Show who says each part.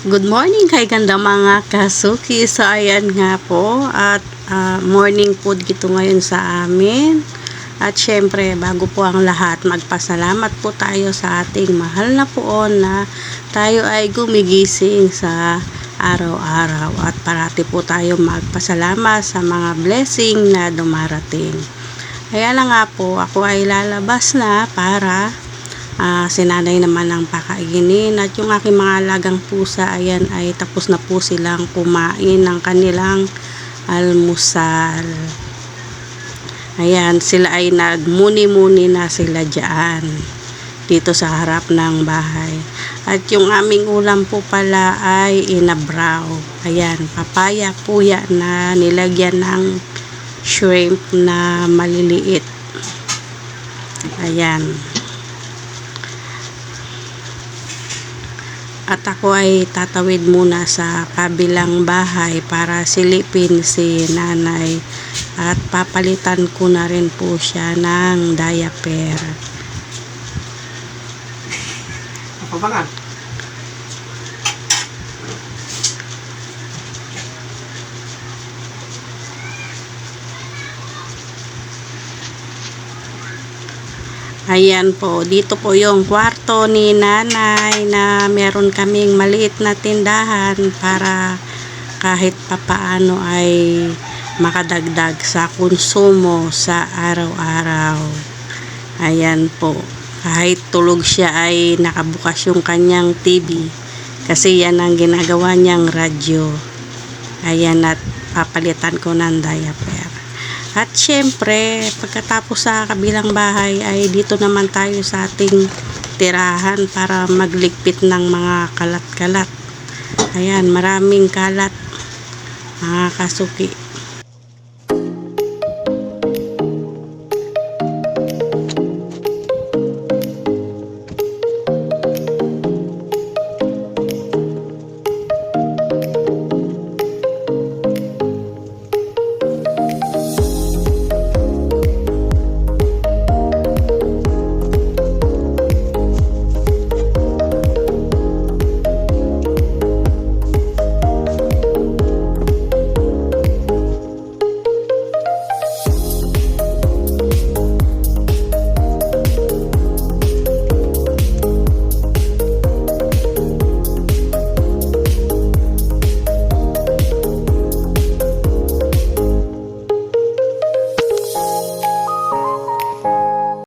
Speaker 1: Good morning kay ganda mga kasuki. So ayan nga po at morning food gito ngayon sa amin. At syempre bago po ang lahat, magpasalamat po tayo sa ating mahal na poon na tayo ay gumigising sa araw-araw. At parati po tayo magpasalamat sa mga blessing na dumarating. Kaya lang nga po, ako ay lalabas na para sinanay naman ang pakainin at yung aking mga alagang pusa ayan ay tapos na po silang kumain ng kanilang almusal. Ayan, sila ay nagmuni-muni na sila dyan dito sa harap ng bahay. At yung aming ulam po pala ay inabraw. Ayan, papaya puya na nilagyan ng shrimp na maliliit. Ayan. At ako ay tatawid muna sa kabilang bahay para silipin si nanay at papalitan ko na rin po siya ng diaper.
Speaker 2: Papangan.
Speaker 1: Ayan po, dito po yung kwarto ni nanay na meron kaming maliit na tindahan para kahit papaano ay makadagdag sa konsumo sa araw-araw. Ayan po, kahit tulog siya ay nakabukas yung kanyang TV kasi yan ang ginagawa niyang radyo. Ayan, at papalitan ko ng diaper. At syempre, pagkatapos sa kabilang bahay ay dito naman tayo sa ating tirahan para magligpit ng mga kalat-kalat. Ayan, maraming kalat mga kasuki.